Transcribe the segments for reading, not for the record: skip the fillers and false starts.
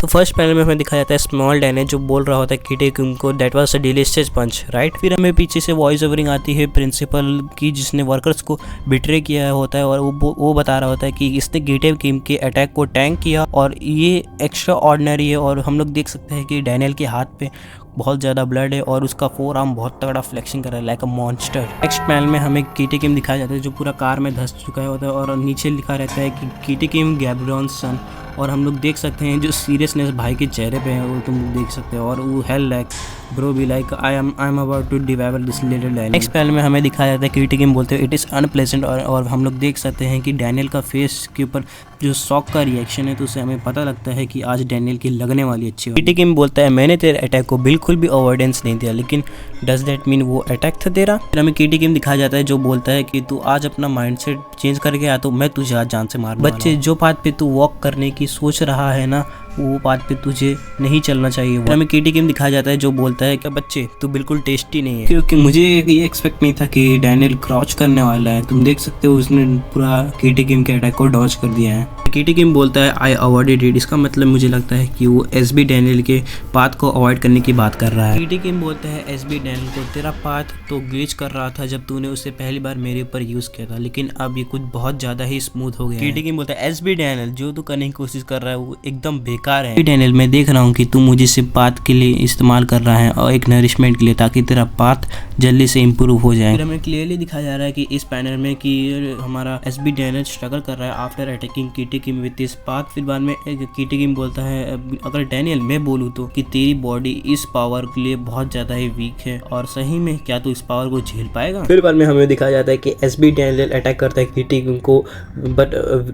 तो first panel में हमें दिखाया जाता है स्मॉल डैन जो बोल रहा होता है किटी किम को that was a delicious punch, right. फिर हमें पीछे से वॉइस ओवरिंग आती है प्रिंसिपल की जिसने वर्कर्स को बिट्रे किया होता है और वो बता रहा होता है कि इसने किटी किम के अटैक को टैंक किया और ये एक्स्ट्रा ऑर्डिनरी है। और हम लोग देख सकते हैं कि डैनियल के हाथ पे बहुत ज़्यादा ब्लड है और उसका फोर आर्म बहुत तगड़ा फ्लेक्सिंग कर रहा है लाइक अ मॉन्स्टर। नेक्स्ट पैनल में हमें किटी किम दिखाया जाता है जो पूरा कार में धंस चुका होता है और नीचे लिखा रहता है कि किटी किम गैब्रियल्स सन। और हम लोग देख सकते हैं जो सीरियसनेस भाई के चेहरे पे है वो तुम देख सकते हो। और वो he'll like bro be like I am about to devour this little Daniel. Next panel में हमें दिखाया जाता है किटी किम बोलते हैं इट इज़ अनप्लेजेंट और हम लोग देख सकते हैं कि डैनियल का फेस के ऊपर जो शॉक का रिएक्शन है तो उससे हमें पता लगता है कि आज डैनियल की लगने वाली अच्छी। किटी किम बोलता है मैंने तेरे अटैक को बिल्कुल भी अवॉइडेंस नहीं दिया, लेकिन डज दैट मीन वो अटैक था तेरा। फिर हमें किटी किम दिखाया जाता है जो बोलता है कि तू आज अपना माइंडसेट चेंज करके आ तो मैं तुझे आज जान से मार। बच्चे जो पाथ पे तू वॉक करने की सोच रहा है ना वो पाथ पे तुझे नहीं चलना चाहिए। हमें किटी किम दिखाया जाता है जो बोलता है कि बच्चे तू बिल्कुल टेस्टी नहीं है, क्योंकि मुझे ये एक्सपेक्ट नहीं था कि डैनियल क्रॉच करने वाला है। तुम देख सकते हो उसने पूरा किटी किम के अटैक को डॉज कर दिया है। किटी किम बोलता है आई अवॉइडेड इट, इसका मतलब मुझे लगता है कि वो एसबी डैनियल के पाथ को अवॉइड करने की बात कर रहा है। किटी किम बोलता है एसबी डैनियल को तेरा पाथ तो ग्लिच कर रहा था जब तूने उसे पहली बार मेरे ऊपर यूज किया था, लेकिन अब ये कुछ बहुत ज्यादा ही स्मूथ हो गया। किटी किम बोलता है एसबी डैनियल जो तू करने की कोशिश कर रहा है वो एकदम बेकार है। डैनियल मैं देख रहा हूँ कि तू मुझे सिर्फ पाथ के लिए इस्तेमाल कर रहा है और एक नरिशमेंट के लिए ताकि तेरा पाथ जल्दी से इम्प्रूव हो जाए। फिर हमें क्लियरली दिखाया जा रहा है कि इस पैनल में कि हमारा एसबी डैनियल स्ट्रगल कर रहा है after attacking kitty Kim with this path. फिर बाद में किटी किम बोलता है अगर डैनियल मैं बोलूँ तो कि तेरी बॉडी इस पावर के लिए बहुत ज्यादा ही वीक है और सही में क्या तू इस पावर को झेल पाएगा। फिर बाद में हमें दिखाया जाता है कि एसबी डैनियल अटैक करता है किटी किम को बट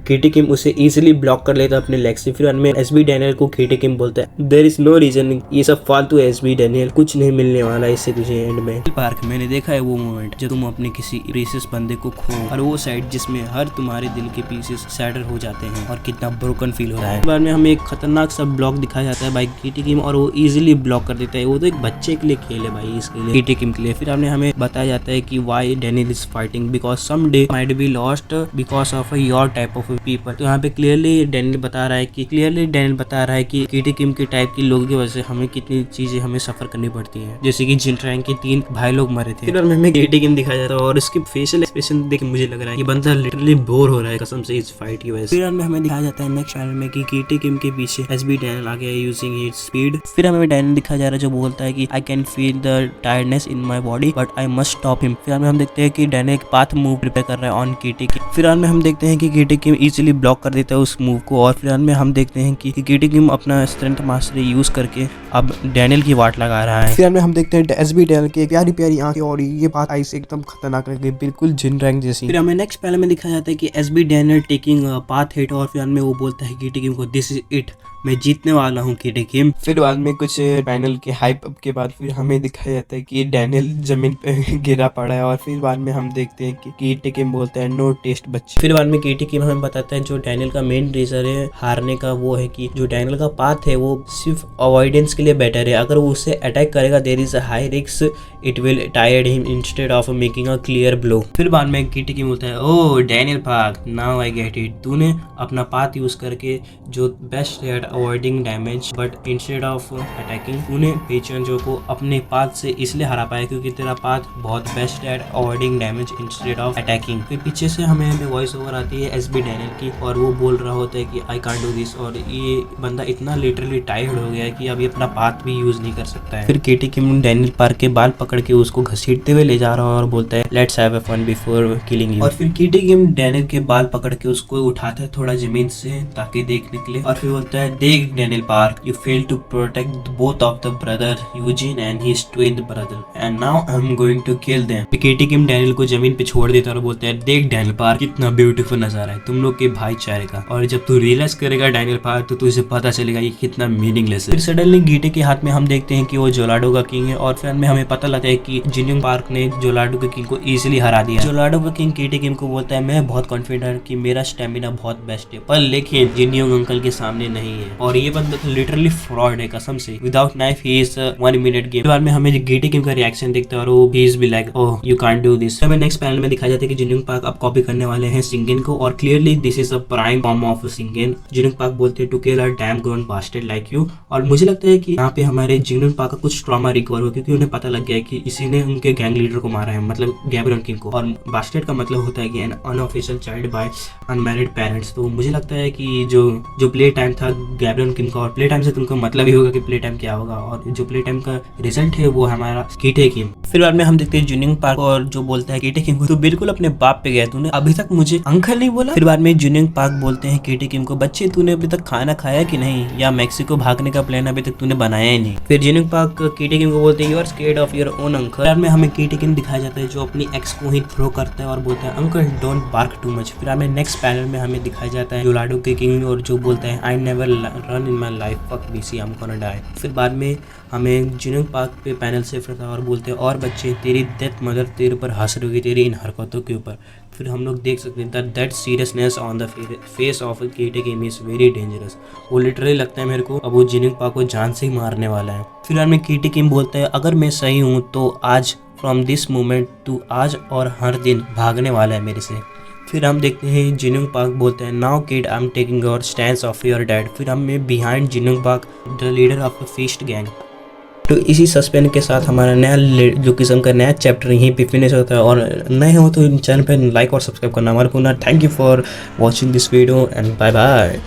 किटी किम उसे इजिली ब्लॉक कर लेता है अपने लेग से। फिर बाद में एसबी डैनियल को किटी किम बोलता है देयर इज नो रीजन, ये सब फालतू है एसबी डैनियल, कुछ नहीं मिलने वाला इससे तुझे एंड में। पार्क मैंने देखा है वो मोमेंट जब तुम अपने किसी रेसिस बंदे को खो और वो साइड जिसमें हर तुम्हारे दिल के पीसेस सैटर हो जाते हैं और कितना ब्रोकन फील हो रहा है। बाद में हमें एक खतरनाक सा ब्लॉक दिखाया जाता है भाई किटी किम और वो इजीली ब्लॉक कर देता है। वो तो एक बच्चे के लिए खेल है भाई, इसके लिए किटी किम के लिए। फिर हमने हमें बताया जाता है कि why Daniel is fighting because some day might be lost because of your type of people. तो यहाँ पे क्लियरली डैनियल बता रहा है कि किटी किम के टाइप के लोगों की वजह से हमें कितनी चीजें हमें सफर करनी पड़ती हैं, जैसे कि जिन रैंक के 3 भाई लोग मरे थे। फिर हमें किटी किम दिखाया जाता है और इसके फेशियल एक्सप्रेशन देख के मुझे लग रहा है ये बंदा लिटरली बोर हो रहा है कसम से इस फाइट की वजह से। फिर हमें दिखाया जाता है नेक्स्ट पैनल में कि किटी किम के पीछे एसबी डैनियल आ गया यूजिंग हिज स्पीड। फिर हमें डैनियल दिखाया जा रहा है जो बोलता है कि I can feel the tiredness in my body but I must stop him. फिर हम देखते हैं कि डैनियल एक पाथ मूव प्रिपेयर कर रहा है ऑन किटी किम। फिर हम देखते हैं कि किटी किम इजीली ब्लॉक कर देता है उस मूव को। और फिर हम देखते हैं कि किटी किम अपना स्ट्रेंथ मास्टरी यूज करके अब डैनियल की वाट लगा रहा है। फिर हम देखते हैं एसबी डैनियल की प्यारी प्यारी आंखें और ये बात आई से एकदम खतरनाक लग गई, बिल्कुल जिन रैंक जैसी। फिर हमें नेक्स्ट पैनल में दिखाया जाता है कि SB Daniel taking path hit और फिर हमें वो बोलता है किटी किम को दिस इज इट, मैं जीतने वाला हूँ किटी किम। फिर बाद में कुछ पैनल के हाइप अप के बाद फिर हमें दिखाया जाता है कि डैनियल जमीन पे गिरा पड़ा है और फिर बाद में हम देखते हैं कि किटी किम बोलता है नो टेस्ट बच्चे। फिर बाद में किटी किम हमें बताता है जो डैनियल का मेन रीजन है हारने का वो है कि जो डैनियल का पाथ है वो सिर्फ अवॉइडेंस के लिए बेटर है। अगर वो उससे अटैक करेगा there is a high risk it will tired him instead of making a clear blow. फिर बाद में किटी किम बोलता है oh Daniel path now I get it, तूने अपना पाथ यूज करके जो बेस्ट है avoiding damage but instead of attacking तूने पेचेंजो को अपने पाथ से इसलिए हरा पाया क्योंकि तेरा पाथ बहुत बेस्ट है avoiding damage instead of attacking. फिर पीछे से हमें वॉइस ओवर आती है एसबी डैनियल की और वो बोल रहा होता है कि आई कांट डू दिस और ये बंदा इतना लिटरली टायर्ड हो गया है कि अभी अपना पाथ भी यूज नहीं कर सकता है। फिर किटी किम डैनियल पार्क के बाल पकड़ के उसको घसीटते हुए ले जा रहा है और बोलता है let's have a fun before killing you. और फिर किटी किम डैनियल के बाल पकड़ के उसको उठाता है थोड़ा जमीन से ताकि देखने के लिए और फिर बोलता है देख Daniel Park you fail to protect both of the brother Eugene and his twin brother and now I am going to kill them. Kitty Kim Daniel को जमीन पे छोड़ देता है और बोलता है देख डैनियल पार्क कितना ब्यूटीफुल नजारा है तुम लोग के भाईचारे का, और जब तू रियलाइज करेगा डैनियल पार्क तो तुझे पता चलेगा ये कितना मीनिंगलेस है। फिर सडनली गिटी के हाथ में हम देखते हैं कि वो जोलाडो का किंग है और फिर हमें पता लगता है कि जिन्यूंग पार्क ने जोलाडो के किंग को इजीली हरा दिया। जोलाडो का किंग किटी किम को बोलता है मैं बहुत कॉन्फिडेंट कि मेरा स्टेमिना बहुत बेस्ट फर्स्ट डे, पर लेकिन जिन योंग अंकल के सामने नहीं है और ये बंदा तो लिटरली फ्रॉड है कसम से। Without knife he is 1 minute game. बाद में हमें GT किम का रिएक्शन देखते हैं और वो भी be like oh you can't do this. हमें नेक्स्ट पैनल में दिखाया जाता है कि जिन योंग पार्क अब कॉपी करने वाले हैं सिंगेन को और clearly this is a prime form of Shingen. Jin Young Park बोलते हैं to kill a damn grown bastard like you. और मुझे लगता है कि यहाँ पे हमारे जिन योंग पार्क का कुछ ट्रॉमा रिकवर हुआ क्योंकि उन्हें पता लग गया है कि इसी ने उनके गैंग लीडर को मारा है, मतलब गैब्रियल किम को। और बास्टर्ड का मतलब होता है कि an unofficial child by unmarried parents. तो मुझे लगता है कि जो प्ले टाइम था गैब्रियल किम का, और प्ले टाइम से तुमको मतलब ही होगा कि प्ले टाइम क्या होगा, और जो प्ले टाइम का रिजल्ट है वो हमारा कीटे किम। फिर बाद में हम देखते हैं जिन योंग पार्क और जो बोलता है कीटे किम को तो बिल्कुल अपने बाप पे गया, तूने अभी तक मुझे अंकल नहीं बोला। फिर बाद में जिन योंग पार्क बोलते हैं कीटे किम को बच्चे तूने अभी तक खाना खाया कि नहीं, या मैक्सिको भागने का प्लान अभी तक तूने बनाया ही नहीं। फिर जिन योंग पार्क कीटे किम को बोलते हैं you are scared of your own uncle. बाद में हमें कीटे किम दिखाया जाता है जो अपनी एक्स को ही थ्रो करता है और बोलता है uncle don't bark too much. फिर हमें नेक्स्ट पैनल में हमें दिखाया जाता है योलाडो के किंग और जो बोलता है I never run in my life fuck BC I am gonna die. फिर बाद में हमें जिन योंग पार्क पे पैनल से फिरता और बोलते हैं और बच्चे तेरी डेथ मदर तेरे ऊपर हंस रही तेरी इन हरकतों के ऊपर। फिर हम लोग देख सकते हैं that seriousness on the face of Kitae Kim is very dangerous. वो लिटरली लगता है मेरे को अब वो जिन योंग पार्क को जान से ही मारने वाला है। फिर हमें कीटे किम बोलता है अगर मैं सही हूँ तो आज फ्रॉम दिस मोमेंट तू आज और हर दिन भागने वाला है मेरे से। फिर हम देखते हैं जिन योंग पार्क बोलते हैं now kid I am taking your stand of your dad. फिर हमें behind Jin Young Park the leader of the feast gang. तो इसी सस्पेंस के साथ हमारा नया जो किस्म का नया चैप्टर यहीं पे फिनिश होता है। और नए हो तो चैनल पे लाइक और सब्सक्राइब करना हमारा पुनः। Thank you for watching this video and bye bye.